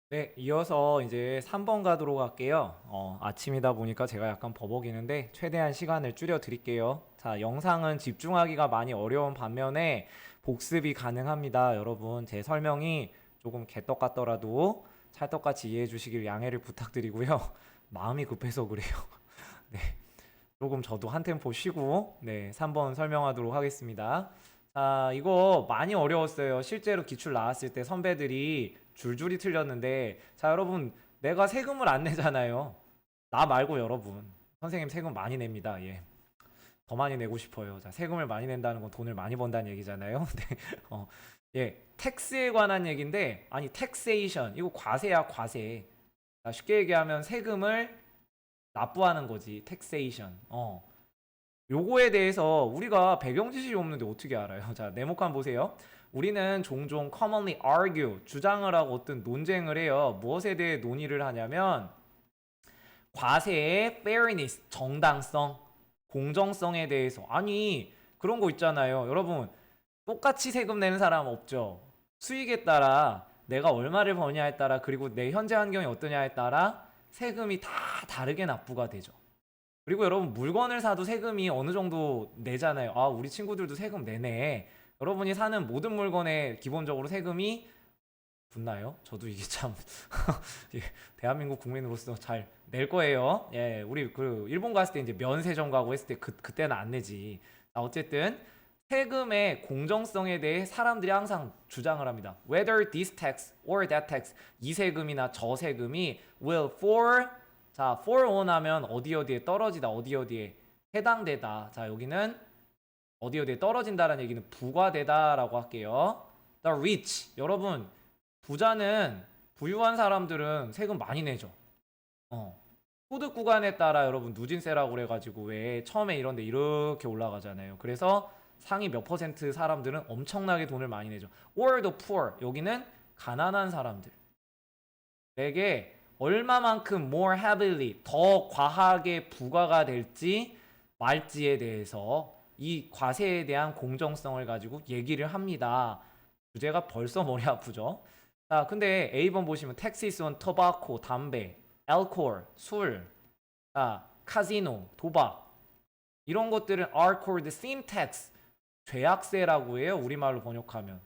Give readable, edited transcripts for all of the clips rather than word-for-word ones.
네, 이어서 이제 3번 가도록 할게요. 아침이다 보니까 제가 약간 버벅이는데 최대한 시간을 줄여 드릴게요. 자, 영상은 집중하기가 많이 어려운 반면에 복습이 가능합니다. 여러분, 제 설명이 조금 개떡 같더라도 찰떡같이 이해해 주시길 양해를 부탁드리고요. 마음이 급해서 그래요. 네, 조금 저도 한 템포 쉬고, 네, 3번 설명하도록 하겠습니다. 자, 이거 많이 어려웠어요. 실제로 기출 나왔을 때 선배들이 줄줄이 틀렸는데, 자, 여러분, 내가 세금을 안 내잖아요. 나 말고 여러분. 선생님 세금 많이 냅니다. 예. 더 많이 내고 싶어요. 자, 세금을 많이 낸다는 건 돈을 많이 번다는 얘기잖아요. 네. 예. 텍스에 관한 얘기인데, 아니, 텍세이션. 이거 과세야, 과세. 자, 쉽게 얘기하면 세금을 납부하는 거지. 텍세이션. 요거에 대해서 우리가 배경 지식이 없는데 어떻게 알아요? 자, 네모칸 보세요. 우리는 종종 commonly argue, 주장을 하고 어떤 논쟁을 해요. 무엇에 대해 논의를 하냐면 과세의 fairness, 정당성, 공정성에 대해서. 아니, 그런 거 있잖아요. 여러분, 똑같이 세금 내는 사람 없죠. 수익에 따라 내가 얼마를 버냐에 따라 그리고 내 현재 환경이 어떠냐에 따라 세금이 다 다르게 납부가 되죠. 그리고 여러분 물건을 사도 세금이 어느 정도 내잖아요. 아, 우리 친구들도 세금 내네. 여러분이 사는 모든 물건에 기본적으로 세금이 붙나요? 저도 이게 참 예, 대한민국 국민으로서 잘 낼 거예요. 예, 우리 그 일본 갔을 때 이제 면세점 가고 했을 때 그때는 안 내지. 자, 어쨌든 세금의 공정성에 대해 사람들이 항상 주장을 합니다. Whether this tax or that tax, 이 세금이나 저 세금이 will for, 자, for on 하면 어디 어디에 떨어지다, 어디 어디에 해당되다. 자, 여기는 어디 어디에 떨어진다라는 얘기는 부과되다라고 할게요. The rich, 여러분, 부자는 부유한 사람들은 세금 많이 내죠. 어. 소득 구간에 따라 여러분 누진세라고 그래가지고 왜 처음에 이런데 이렇게 올라가잖아요. 그래서 상위 몇 퍼센트 사람들은 엄청나게 돈을 많이 내죠. Or the poor, 여기는 가난한 사람들. 내게 얼마만큼 more heavily, 더 과하게 부과가 될지 말지에 대해서 이 과세에 대한 공정성을 가지고 얘기를 합니다. 주제가 벌써 머리 아프죠? 자, 근데 A번 보시면 taxes on tobacco, 담배, alcohol, 술, 자, 카지노, 도박 이런 것들은 are called sin tax, 죄악세라고 해요. 우리말로 번역하면.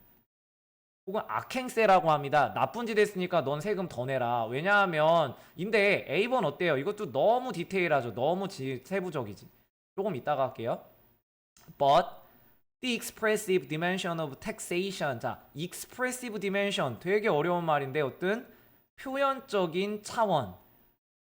혹은 악행세라고 합니다. 나쁜 짓 했으니까 넌 세금 더 내라. 왜냐하면 인데 A번 어때요? 이것도 너무 디테일하죠. 너무 세부적이지. 조금 이따가 할게요. But the expressive dimension of taxation. 자, expressive dimension 되게 어려운 말인데 어떤 표현적인 차원,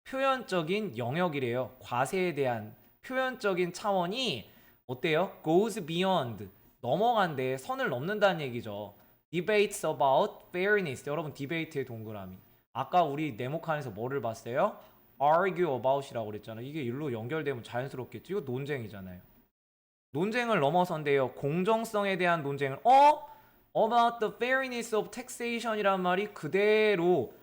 표현적인 영역이래요. 과세에 대한 표현적인 차원이 어때요? goes beyond, 넘어간대, 선을 넘는다는 얘기죠. debates about fairness. 여러분 디베이트의 동그라미. 아까 우리 네모칸에서 뭐를 봤어요? argue about이라고 그랬잖아요. 이게 일로 연결되면 자연스럽겠죠. 이거 논쟁이잖아요. 논쟁을 넘어선대요. 공정성에 대한 논쟁을 about the fairness of taxation이란 말이 그대로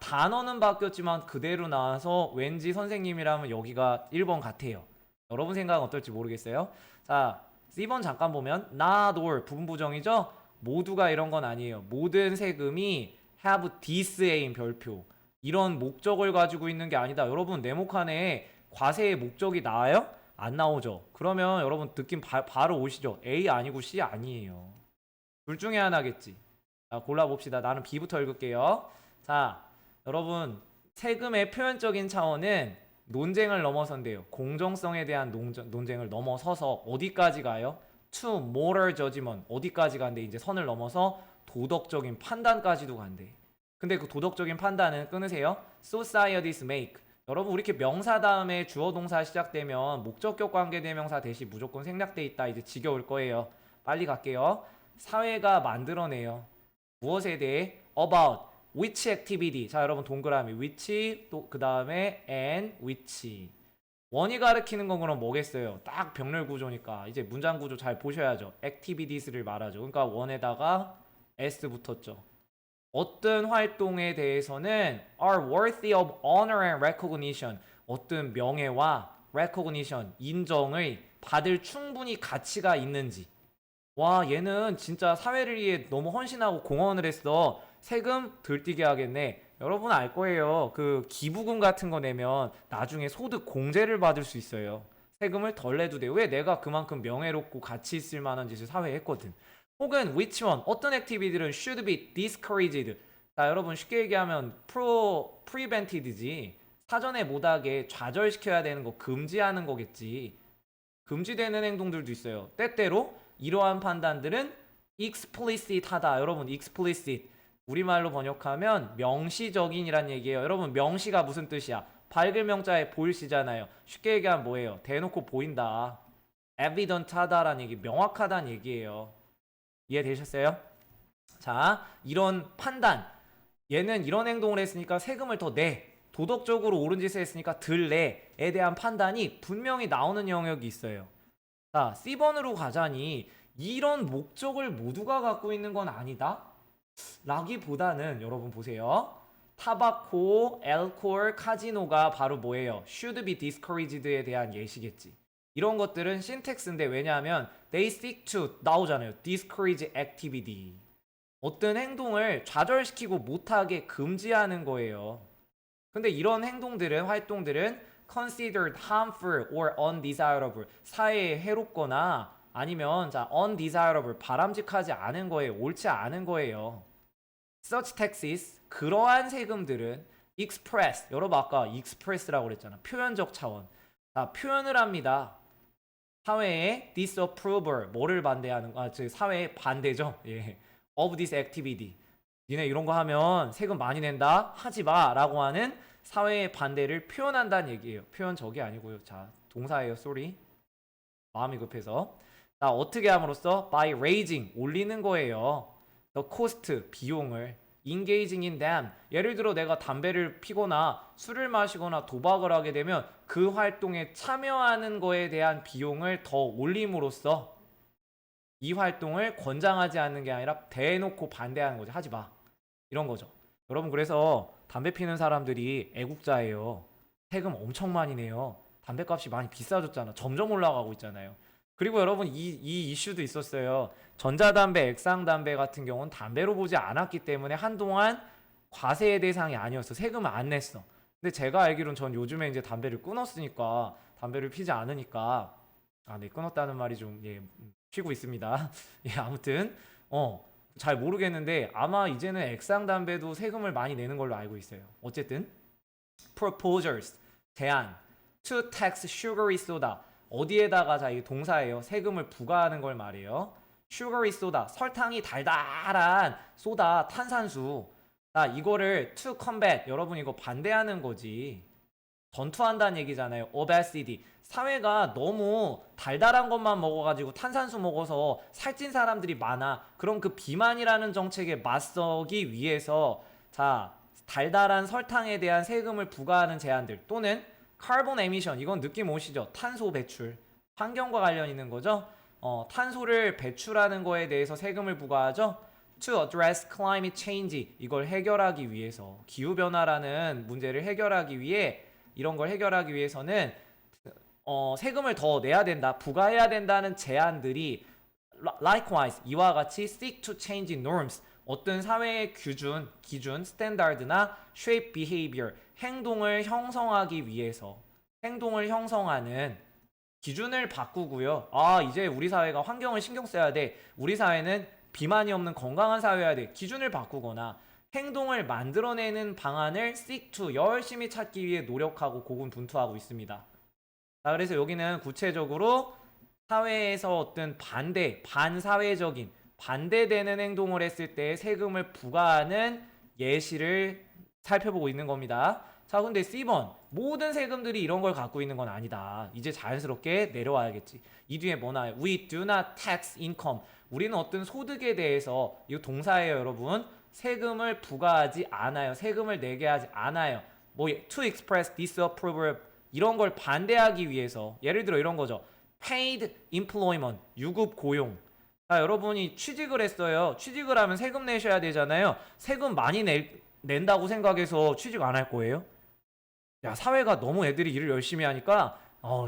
단어는 바뀌었지만 그대로 나와서 왠지 선생님이라면 여기가 1번 같아요. 여러분 생각은 어떨지 모르겠어요. 자, C번 잠깐 보면 not all 부분 부정이죠. 모두가 이런 건 아니에요. 모든 세금이 have this aim 별표 이런 목적을 가지고 있는 게 아니다. 여러분 네모칸에 과세의 목적이 나와요? 안 나오죠. 그러면 여러분 느낌 바로 오시죠. A 아니고 C 아니에요. 둘 중에 하나겠지. 자, 골라봅시다. 나는 B부터 읽을게요. 자, 여러분 세금의 표현적인 차원은 논쟁을 넘어선대요. 공정성에 대한 논쟁을 넘어서서 어디까지 가요? To moral judgment, 어디까지 간대? 이제 선을 넘어서 도덕적인 판단까지도 간대. 근데 그 도덕적인 판단은 끊으세요. Societies make. 여러분 우리 이렇게 명사 다음에 주어 동사 시작되면 목적격 관계 대명사 대시 무조건 생략돼 있다. 이제 지겨울 거예요. 빨리 갈게요. 사회가 만들어내요. 무엇에 대해? About which activity. 자, 여러분 동그라미 which 또 그 다음에 and which. 원이 가리키는 건 그럼 뭐겠어요? 딱 병렬 구조니까 이제 문장 구조 잘 보셔야죠. activities를 말하죠. 그러니까 원에다가 s 붙었죠. 어떤 활동에 대해서는 are worthy of honor and recognition. 어떤 명예와 recognition, 인정을 받을 충분히 가치가 있는지. 와, 얘는 진짜 사회를 위해 너무 헌신하고 공헌을 했어. 세금 덜 떼게 하겠네. 여러분 알 거예요. 그 기부금 같은 거 내면 나중에 소득 공제를 받을 수 있어요. 세금을 덜 내도 돼. 왜? 내가 그만큼 명예롭고 가치 있을 만한 짓을 사회에 했거든. 혹은 which one, 어떤 액티비티들은 should be discouraged. 자, 여러분 쉽게 얘기하면 prevented지. 사전에 못하게 좌절시켜야 되는 거 금지하는 거겠지. 금지되는 행동들도 있어요. 때때로 이러한 판단들은 explicit하다. 여러분 explicit 우리말로 번역하면 명시적인이란 얘기예요. 여러분 명시가 무슨 뜻이야? 밝을 명자에 보일시잖아요. 쉽게 얘기하면 뭐예요? 대놓고 보인다. evident하다라는 얘기, 명확하다는 얘기예요. 이해되셨어요? 자, 이런 판단. 얘는 이런 행동을 했으니까 세금을 더 내. 도덕적으로 옳은 짓을 했으니까 덜 내에 대한 판단이 분명히 나오는 영역이 있어요. 자, C번으로 가자니 이런 목적을 모두가 갖고 있는 건 아니다? 라기보다는 여러분 보세요. 타바코, 알코올, 카지노가 바로 뭐예요? should be discouraged에 대한 예시겠지. 이런 것들은 신텍스인데 왜냐하면 they seek to 나오잖아요. discourage activity. 어떤 행동을 좌절시키고 못하게 금지하는 거예요. 근데 이런 행동들은 활동들은 considered harmful or undesirable 사회에 해롭거나 아니면 자 undesirable 바람직하지 않은 거예요. 옳지 않은 거예요. such taxes 그러한 세금들은 express 여러분 아까 express라고 그랬잖아. 표현적 차원. 자 표현을 합니다. 사회의 disapproval 뭐를 반대하는 즉 사회의 반대죠. 예. of this activity. 니네 이런 거 하면 세금 많이 낸다 하지 마 라고 하는 사회의 반대를 표현한다는 얘기예요. 표현적이 아니고요. 자 동사예요. sorry. 마음이 급해서. 자 어떻게 함으로써 by raising 올리는 거예요. the cost 비용을 engaging in them 예를 들어 내가 담배를 피거나 술을 마시거나 도박을 하게 되면 그 활동에 참여하는 거에 대한 비용을 더 올림으로써 이 활동을 권장하지 않는 게 아니라 대놓고 반대하는 거죠. 하지 마. 이런 거죠. 여러분 그래서 담배 피는 사람들이 애국자예요. 세금 엄청 많이 내요. 담배값이 많이 비싸졌잖아. 점점 올라가고 있잖아요. 그리고 여러분 이 이슈도 있었어요. 전자담배, 액상담배 같은 경우는 담배로 보지 않았기 때문에 한동안 과세의 대상이 아니었어. 세금을 안 냈어. 근데 제가 알기로는 전 요즘에 이제 담배를 끊었으니까 담배를 피지 않으니까 네 끊었다는 말이 좀 쉬고 있습니다. 아무튼 잘 모르겠는데 아마 이제는 액상담배도 세금을 많이 내는 걸로 알고 있어요. 어쨌든 proposals 제안 to tax sugary soda 어디에다가 자 이 동사예요. 세금을 부과하는 걸 말이에요. sugary soda 설탕이 달달한 소다 탄산수 이거를 to combat 여러분 이거 반대하는 거지. 전투한다는 얘기잖아요. obesity 사회가 너무 달달한 것만 먹어가지고 탄산수 먹어서 살찐 사람들이 많아. 그럼 그 비만이라는 정책에 맞서기 위해서 자 달달한 설탕에 대한 세금을 부과하는 제안들 또는 카본 에미션 이건 느낌 오시죠? 탄소 배출 환경과 관련 있는 거죠. 탄소를 배출하는 거에 대해서 세금을 부과하죠. To address climate change 이걸 해결하기 위해서 기후변화라는 문제를 해결하기 위해 이런 걸 해결하기 위해서는 세금을 더 내야 된다, 부과해야 된다는 제안들이 likewise 이와 같이 seek to change norms 어떤 사회의 기준, 스탠다드나 shape behavior 행동을 형성하기 위해서 행동을 형성하는 기준을 바꾸고요. 이제 우리 사회가 환경을 신경 써야 돼. 우리 사회는 비만이 없는 건강한 사회여야 돼. 기준을 바꾸거나 행동을 만들어내는 방안을 seek to 열심히 찾기 위해 노력하고 고군분투하고 있습니다. 자, 그래서 여기는 구체적으로 사회에서 어떤 반사회적인 반대되는 행동을 했을 때 세금을 부과하는 예시를 살펴보고 있는 겁니다. 자, 근데 C번 모든 세금들이 이런 걸 갖고 있는 건 아니다. 이제 자연스럽게 내려와야겠지. 이 뒤에 뭐 나와요? We do not tax income. 우리는 어떤 소득에 대해서 이거 동사예요, 여러분. 세금을 부과하지 않아요. 세금을 내게 하지 않아요. 뭐 to express disapproval 이런 걸 반대하기 위해서 예를 들어 이런 거죠. paid employment 유급 고용. 자, 여러분이 취직을 했어요. 취직을 하면 세금 내셔야 되잖아요. 세금 많이 낸다고 생각해서 취직 안 할 거예요? 야, 사회가 너무 애들이 일을 열심히 하니까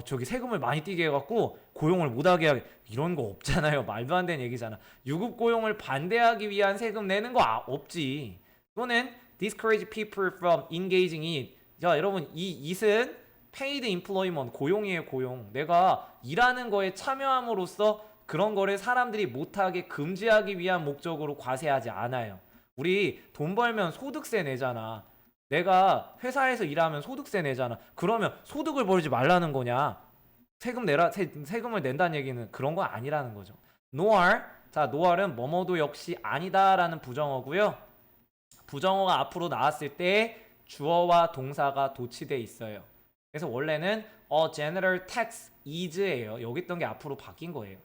저기 세금을 많이 떼게 해갖고 고용을 못하게 하게 이런 거 없잖아요. 말도 안 되는 얘기잖아. 유급 고용을 반대하기 위한 세금 내는 거 없지. 또는 discourage people from engaging in. 자, 여러분 이 it은 paid employment, 고용이에요, 고용. 내가 일하는 거에 참여함으로써 그런 거를 사람들이 못하게 금지하기 위한 목적으로 과세하지 않아요. 우리 돈 벌면 소득세 내잖아. 내가 회사에서 일하면 소득세 내잖아. 그러면 소득을 벌지 말라는 거냐? 세금 내라, 세금을 낸다는 얘기는 그런 건 아니라는 거죠. nor, 자, nor은 뭐뭐도 역시 아니다라는 부정어고요. 부정어가 앞으로 나왔을 때 주어와 동사가 도치돼 있어요. 그래서 원래는 a general tax is예요. 여기 있던 게 앞으로 바뀐 거예요.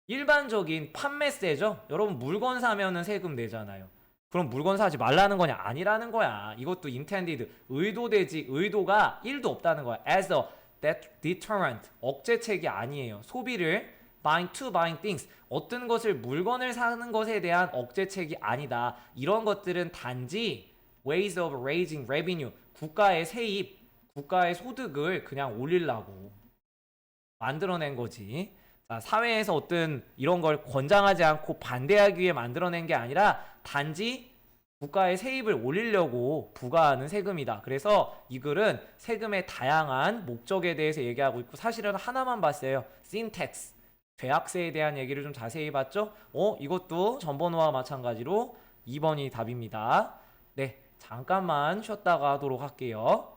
일반적인 판매세죠. 여러분 물건 사면은 세금 내잖아요. 그럼 물건 사지 말라는 거냐? 아니라는 거야. 이것도 intended, 의도되지, 의도가 1도 없다는 거야. as a deterrent, 억제책이 아니에요. 소비를 buying to buying things, 어떤 것을 물건을 사는 것에 대한 억제책이 아니다. 이런 것들은 단지 ways of raising revenue, 국가의 세입, 국가의 소득을 그냥 올리려고 만들어낸 거지. 자, 사회에서 어떤 이런 걸 권장하지 않고 반대하기 위해 만들어낸 게 아니라 단지 국가의 세입을 올리려고 부과하는 세금이다. 그래서 이 글은 세금의 다양한 목적에 대해서 얘기하고 있고, 사실은 하나만 봤어요. syntax, 죄악세에 대한 얘기를 좀 자세히 봤죠? 이것도 전번호와 마찬가지로 2번이 답입니다. 네, 잠깐만 쉬었다가 하도록 할게요.